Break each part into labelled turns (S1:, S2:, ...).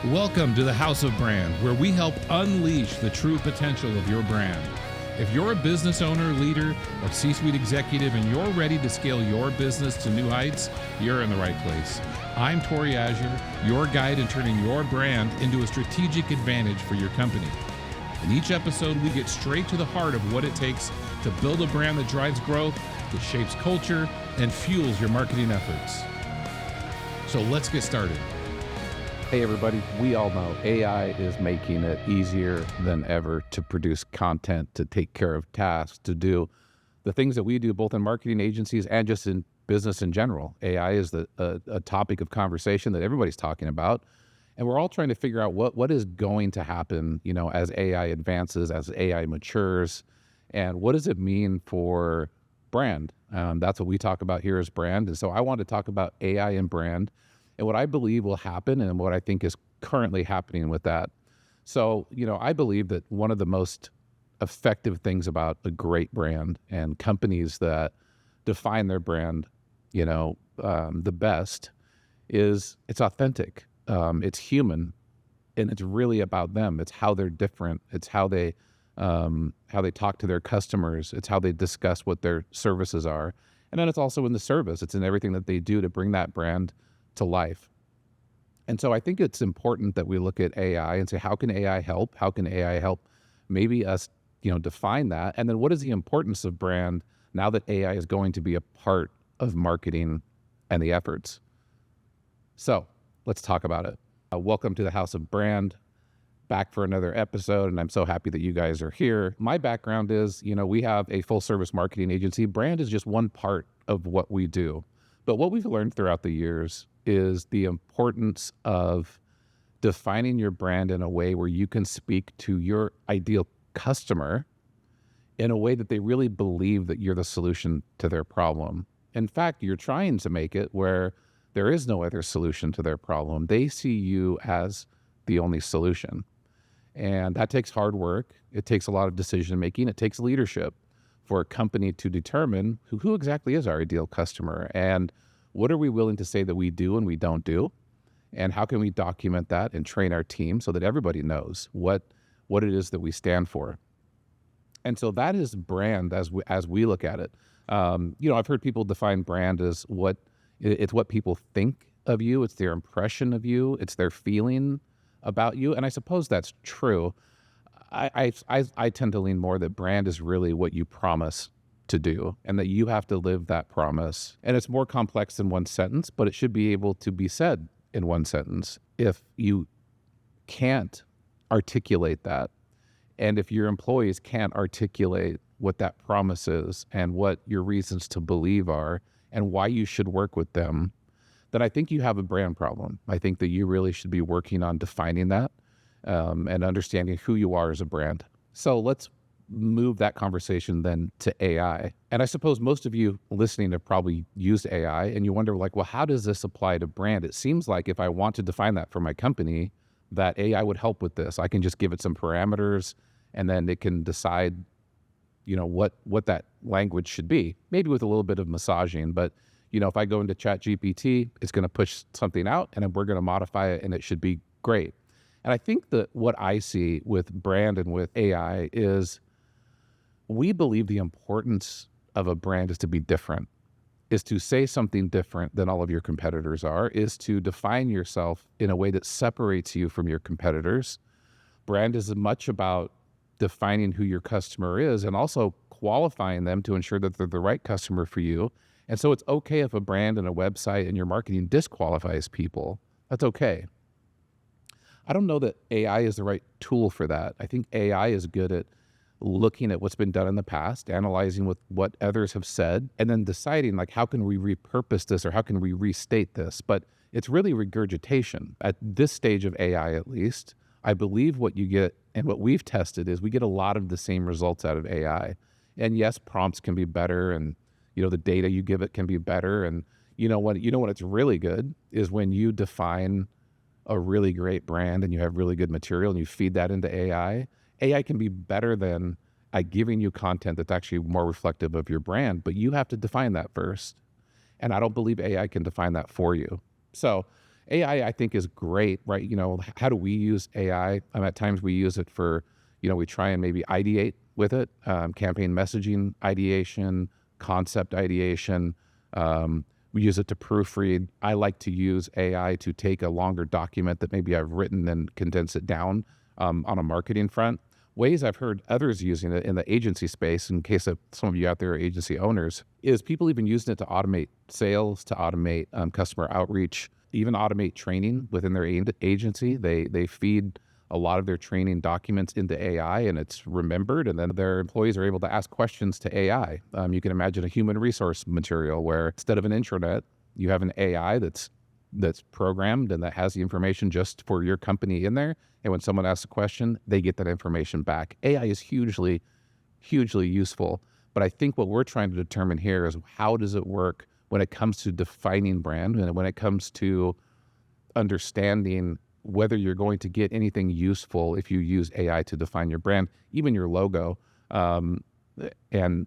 S1: Welcome to the House of Brand, where we help unleash the true potential of your brand. If you're a business owner, leader, or C-suite executive and you're ready to scale your business to new heights, you're in the right place. I'm Torey Azure, your guide in turning your brand into a strategic advantage for your company. In each episode, we get straight to the heart of what it takes to build a brand that drives growth, that shapes culture, and fuels your marketing efforts. So let's get started.
S2: Hey everybody, we all know AI is making it easier than ever to produce content, to take care of tasks, to do the things that we do both in marketing agencies and just in business in general. AI is a topic of conversation that everybody's talking about. And we're all trying to figure out what is going to happen, as AI advances, as AI matures, and what does it mean for brand? That's what we talk about here as brand. And so I want to talk about AI and brand and what I believe will happen and what I think is currently happening with that. So, I believe that one of the most effective things about a great brand and companies that define their brand, the best is it's authentic. It's human, and it's really about them. It's how they're different. It's how they talk to their customers. It's how they discuss what their services are. And then it's also in the service. It's in everything that they do to bring that brand to life. And so I think it's important that we look at AI and say, how can AI help? How can AI help maybe us, define that? And then what is the importance of brand now that AI is going to be a part of marketing and the efforts? So let's talk about it. Welcome to the House of Brand, back for another episode. And I'm so happy that you guys are here. My background is, we have a full service marketing agency. Brand is just one part of what we do. But what we've learned throughout the years is the importance of defining your brand in a way where you can speak to your ideal customer in a way that they really believe that you're the solution to their problem. In fact, you're trying to make it where there is no other solution to their problem. They see you as the only solution. And that takes hard work. It takes a lot of decision making. It takes leadership for a company to determine who exactly is our ideal customer and what are we willing to say that we do and we don't do, and how can we document that and train our team so that everybody knows what it is that we stand for. And so that is brand as we look at it. I've heard people define brand as it's what people think of you, it's their impression of you, it's their feeling about you, and I suppose that's true. I tend to lean more that brand is really what you promise to do and that you have to live that promise. And it's more complex than one sentence, but it should be able to be said in one sentence. If you can't articulate that, and if your employees can't articulate what that promise is and what your reasons to believe are and why you should work with them, then I think you have a brand problem. I think that you really should be working on defining that and understanding who you are as a brand. So let's move that conversation then to AI. And I suppose most of you listening have probably used AI and you wonder well, how does this apply to brand? It seems like if I want to define that for my company, that AI would help with this. I can just give it some parameters and then it can decide, what that language should be, maybe with a little bit of massaging. But, if I go into ChatGPT, it's going to push something out and then we're going to modify it and it should be great. And I think that what I see with brand and with AI is we believe the importance of a brand is to be different, is to say something different than all of your competitors are, is to define yourself in a way that separates you from your competitors. Brand is as much about defining who your customer is and also qualifying them to ensure that they're the right customer for you. And so it's okay if a brand and a website and your marketing disqualifies people. That's okay. I don't know that AI is the right tool for that. I think AI is good at looking at what's been done in the past, analyzing what others have said, and then deciding how can we repurpose this or how can we restate this? But it's really regurgitation. At this stage of AI, at least, I believe what you get and what we've tested is we get a lot of the same results out of AI. And yes, prompts can be better and, the data you give it can be better. And when it's really good is when you define a really great brand and you have really good material and you feed that into AI. AI can be better than giving you content that's actually more reflective of your brand, but you have to define that first. And I don't believe AI can define that for you. So AI, I think, is great, right? How do we use AI? At times we use it for, we try and maybe ideate with it, campaign messaging ideation, concept ideation. We use it to proofread. I like to use AI to take a longer document that maybe I've written and condense it down on a marketing front. Ways I've heard others using it in the agency space, in case of some of you out there are agency owners, is people even using it to automate sales, to automate customer outreach, even automate training within their agency. They feed a lot of their training documents into AI, and it's remembered, and then their employees are able to ask questions to AI. You can imagine a human resource material where instead of an intranet, you have an AI that's programmed and that has the information just for your company in there. And when someone asks a question, they get that information back. AI is hugely, hugely useful. But I think what we're trying to determine here is, how does it work when it comes to defining brand, and when it comes to understanding whether you're going to get anything useful if you use AI to define your brand, even your logo. And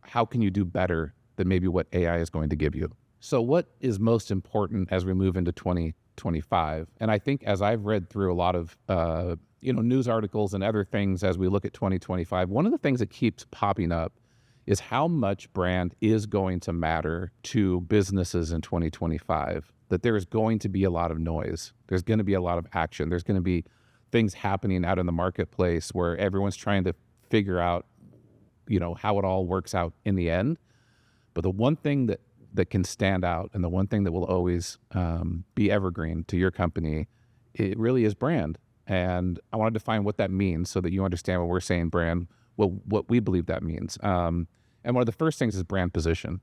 S2: how can you do better than maybe what AI is going to give you? So what is most important as we move into 2025? And I think, as I've read through a lot of news articles and other things as we look at 2025, one of the things that keeps popping up is how much brand is going to matter to businesses in 2025. That there is going to be a lot of noise. There's going to be a lot of action. There's going to be things happening out in the marketplace where everyone's trying to figure out, how it all works out in the end. But the one thing that can stand out, and the one thing that will always be evergreen to your company, it really is brand. And I want to define what that means so that you understand when we're saying brand, what we believe that means. And one of the first things is brand position,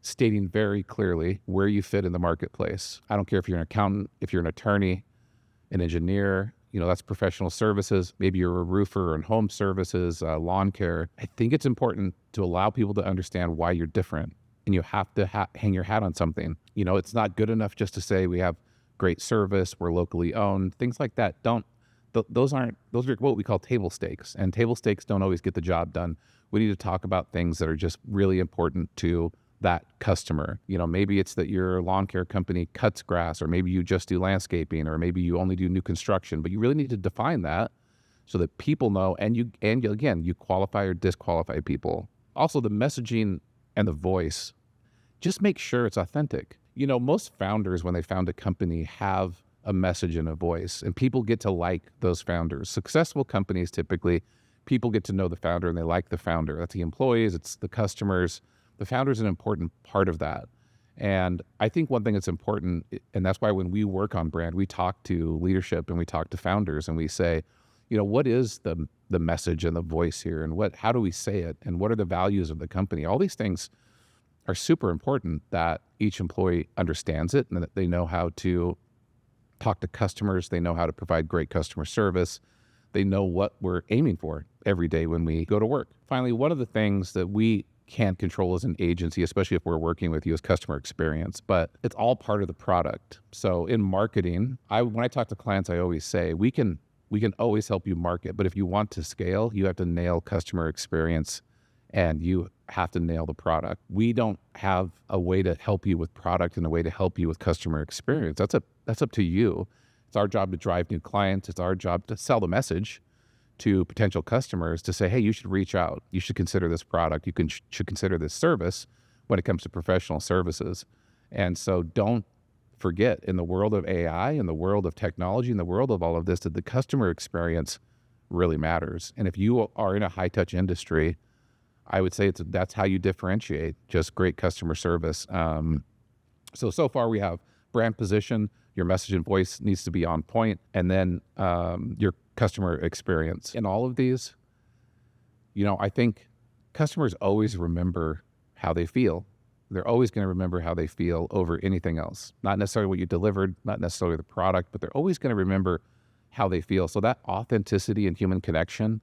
S2: stating very clearly where you fit in the marketplace. I don't care if you're an accountant, if you're an attorney, an engineer, that's professional services. Maybe you're a roofer and home services, lawn care. I think it's important to allow people to understand why you're different, and you have to hang your hat on something. It's not good enough just to say we have great service, we're locally owned, things like that. Those are what we call table stakes, and table stakes don't always get the job done. We need to talk about things that are just really important to that customer. Maybe it's that your lawn care company cuts grass, or maybe you just do landscaping, or maybe you only do new construction, but you really need to define that so that people know, and you qualify or disqualify people. Also, the messaging and the voice, just make sure it's authentic. Most founders, when they found a company, have a message and a voice, and people get to like those founders. Successful companies, typically, people get to know the founder and they like the founder. That's the employees, it's the customers. The founder is an important part of that. And I think one thing that's important, and that's why when we work on brand, we talk to leadership and we talk to founders and we say, what is the message and the voice here, and how do we say it, and what are the values of the company? All these things are super important, that each employee understands it and that they know how to talk to customers. They know how to provide great customer service. They know what we're aiming for every day when we go to work. Finally, one of the things that we can't control as an agency, especially if we're working with you, is customer experience, but it's all part of the product. So in marketing, when I talk to clients, I always say, we can always help you market, but if you want to scale, you have to nail customer experience and you have to nail the product. We don't have a way to help you with product and a way to help you with customer experience. That's up to you. It's our job to drive new clients. It's our job to sell the message to potential customers, to say, hey, you should reach out. You should consider this product. You should consider this service when it comes to professional services. And so don't forget, in the world of AI, in the world of technology, in the world of all of this, that the customer experience really matters. And if you are in a high-touch industry, I would say that's how you differentiate, just great customer service. So far we have brand position, your message and voice needs to be on point, and then your customer experience. In all of these, I think customers always remember how they feel. They're always going to remember how they feel over anything else. Not necessarily what you delivered, not necessarily the product, but they're always going to remember how they feel. So that authenticity and human connection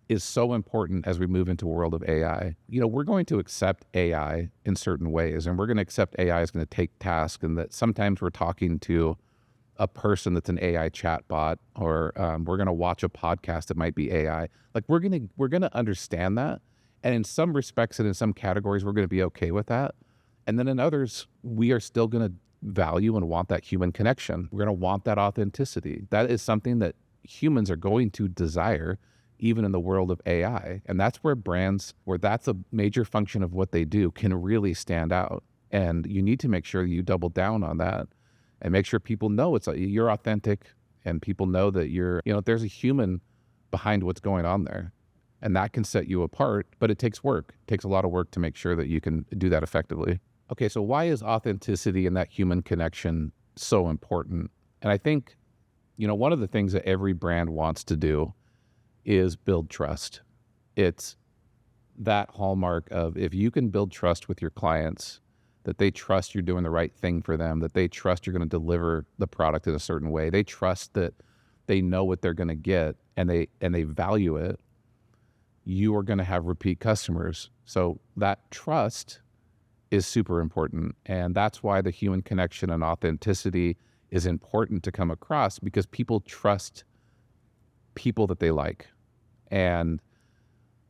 S2: is so important as we move into a world of AI. We're going to accept AI in certain ways, and we're going to accept AI is going to take tasks, and that sometimes we're talking to a person that's an AI chatbot, or we're going to watch a podcast that might be AI. Like we're going to understand that, and in some respects and in some categories, we're going to be okay with that. And then in others, we are still going to value and want that human connection. We're going to want that authenticity. That is something that humans are going to desire, even in the world of AI. And that's where brands, where that's a major function of what they do, can really stand out. And you need to make sure you double down on that and make sure people know you're authentic, and people know that there's a human behind what's going on there. And that can set you apart, but it takes work. It takes a lot of work to make sure that you can do that effectively. Okay, so why is authenticity and that human connection so important? And I think, one of the things that every brand wants to do is build trust. It's that hallmark of, if you can build trust with your clients, that they trust you're doing the right thing for them, that they trust you're going to deliver the product in a certain way, they trust that they know what they're going to get, and they value it, you are going to have repeat customers. So that trust is super important. And that's why the human connection and authenticity is important to come across, because people trust people that they like. And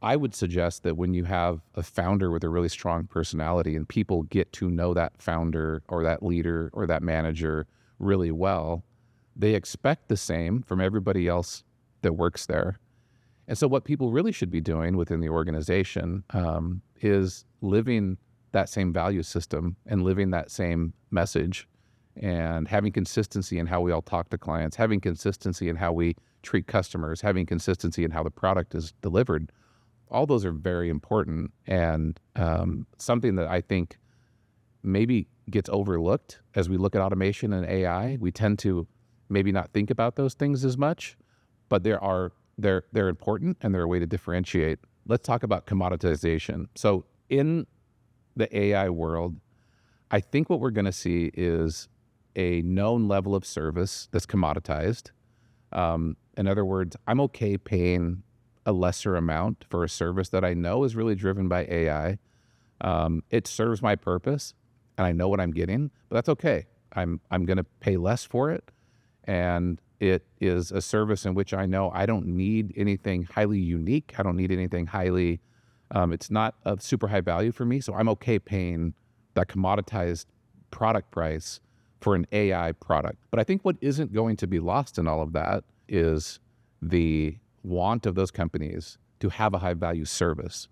S2: I would suggest that when you have a founder with a really strong personality and people get to know that founder or that leader or that manager really well, they expect the same from everybody else that works there. And so what people really should be doing within the organization is living that same value system and living that same message, and having consistency in how we all talk to clients, having consistency in how we treat customers, having consistency in how the product is delivered. All those are very important, and something that I think maybe gets overlooked as we look at automation and AI. We tend to maybe not think about those things as much, but they're important, and they're a way to differentiate. Let's talk about commoditization. So in the AI world, I think what we're going to see is a known level of service that's commoditized. In other words, I'm okay paying a lesser amount for a service that I know is really driven by AI. It serves my purpose, and I know what I'm getting, but that's okay. I'm going to pay less for it, and it is a service in which I know I don't need anything highly unique. I don't need anything highly, it's not of super high value for me, so I'm okay paying that commoditized product price for an AI product. But I think what isn't going to be lost in all of that is the want of those companies to have a high value service,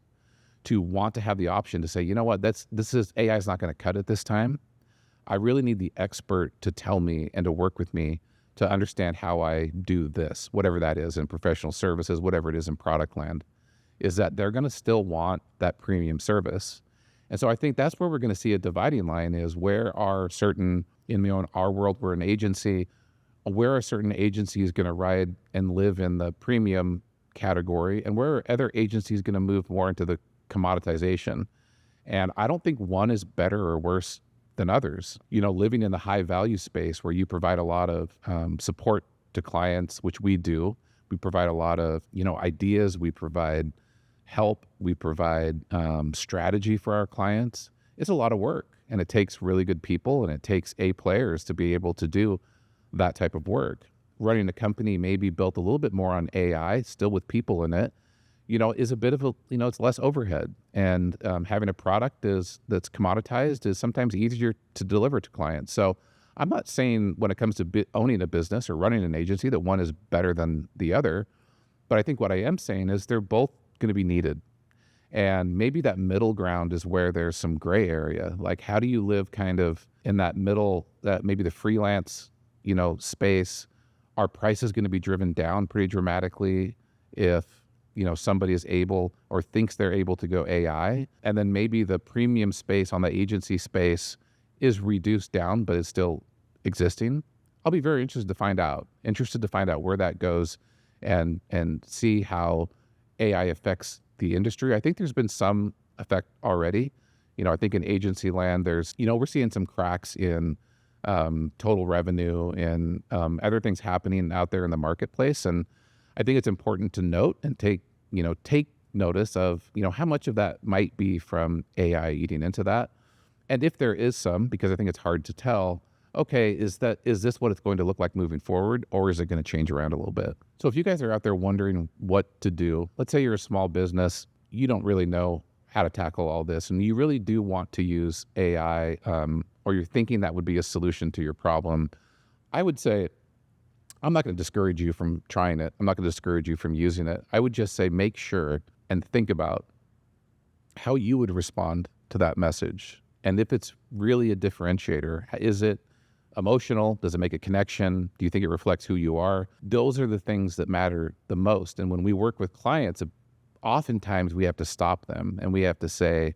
S2: to want to have the option to say, you know what, AI is not going to cut it this time. I really need the expert to tell me and to work with me to understand how I do this, whatever that is in professional services, whatever it is in product land, is that they're going to still want that premium service. And so I think that's where we're going to see a dividing line, is where are certain, in our world, we're an agency, where are certain agencies going to ride and live in the premium category, and where are other agencies going to move more into the commoditization? And I don't think one is better or worse than others. Living in the high value space where you provide a lot of support to clients, which we do. We provide a lot of, ideas. We provide help. We provide strategy for our clients. It's a lot of work, and it takes really good people, and it takes A players to be able to do that type of work. Running a company maybe built a little bit more on AI, still with people in it, is a bit of it's less overhead. And having a product that's commoditized is sometimes easier to deliver to clients. So I'm not saying when it comes to owning a business or running an agency that one is better than the other, but I think what I am saying is they're both going to be needed. And maybe that middle ground is where there's some gray area. Like, how do you live kind of in that middle, that maybe the freelance, space? Our price is going to be driven down pretty dramatically if somebody is able or thinks they're able to go AI, and then maybe the premium space on the agency space is reduced down, but is still existing. I'll be very interested to find out where that goes, and see how AI affects the industry. I think there's been some effect already. I think in agency land, there's, we're seeing some cracks in total revenue and other things happening out there in the marketplace. And I think it's important to note and take notice of, how much of that might be from AI eating into that. And if there is some, because I think it's hard to tell, okay, is this what it's going to look like moving forward, or is it going to change around a little bit? So if you guys are out there wondering what to do, let's say you're a small business, you don't really know how to tackle all this, and you really do want to use AI, or or you're thinking that would be a solution to your problem, I would say, I'm not going to discourage you from trying it. I'm not going to discourage you from using it. I would just say make sure and think about how you would respond to that message. And if it's really a differentiator, is it emotional? Does it make a connection? Do you think it reflects who you are? Those are the things that matter the most. And when we work with clients, oftentimes we have to stop them and we have to say,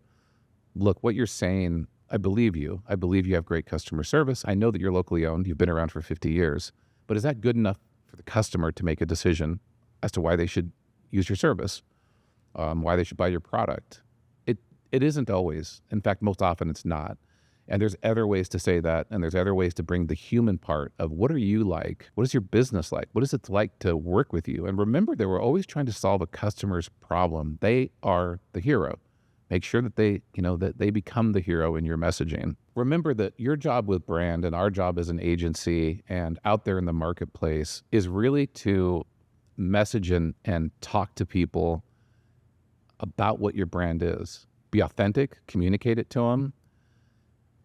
S2: look, what you're saying, I believe you. I believe you have great customer service. I know that you're locally owned. You've been around for 50 years. But is that good enough for the customer to make a decision as to why they should use your service, why they should buy your product? It isn't always. In fact, most often it's not. And there's other ways to say that, and there's other ways to bring the human part of what are you like? What is your business like? What is it like to work with you? And remember that we're always trying to solve a customer's problem. They are the hero. Make sure that they become the hero in your messaging. Remember that your job with brand and our job as an agency and out there in the marketplace is really to message and talk to people about what your brand is. Be authentic, communicate it to them,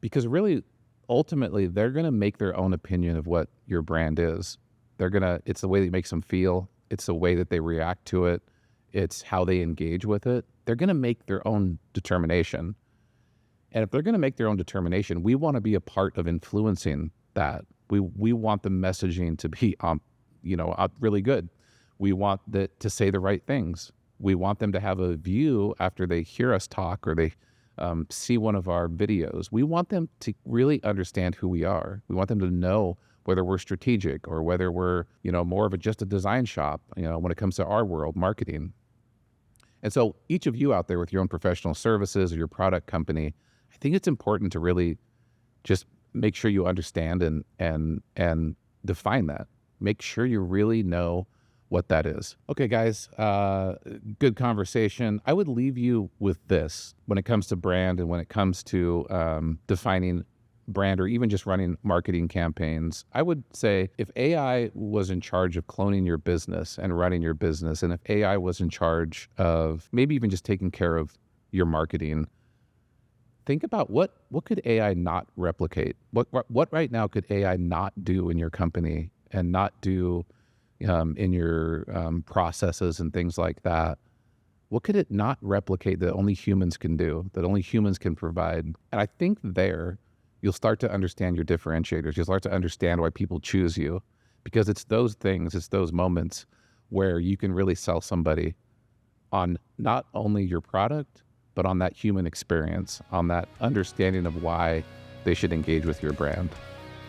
S2: because really, ultimately, they're going to make their own opinion of what your brand is. It's the way that it makes them feel. It's the way that they react to it. It's how they engage with it. They're going to make their own determination. And if they're going to make their own determination, we want to be a part of influencing that. We want the messaging to be, really good. We want to say the right things. We want them to have a view after they hear us talk or they see one of our videos. We want them to really understand who we are. We want them to know whether we're strategic or whether we're, more of just a design shop, when it comes to our world, marketing. And so each of you out there with your own professional services or your product company, I think it's important to really just make sure you understand and define that. Make sure you really know what that is. Okay, guys, good conversation. I would leave you with this when it comes to brand and when it comes to defining brand or even just running marketing campaigns. I would say if AI was in charge of cloning your business and running your business, and if AI was in charge of maybe even just taking care of your marketing, think about what could AI not replicate? What right now could AI not do in your company and not do in your processes and things like that? What could it not replicate that only humans can do, that only humans can provide? And I think there you'll start to understand your differentiators. You'll start to understand why people choose you, because it's those things, it's those moments where you can really sell somebody on not only your product, but on that human experience, on that understanding of why they should engage with your brand.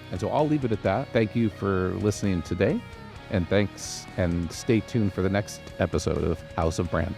S2: And so I'll leave it at that. Thank you for listening today. And thanks, and stay tuned for the next episode of House of Brand.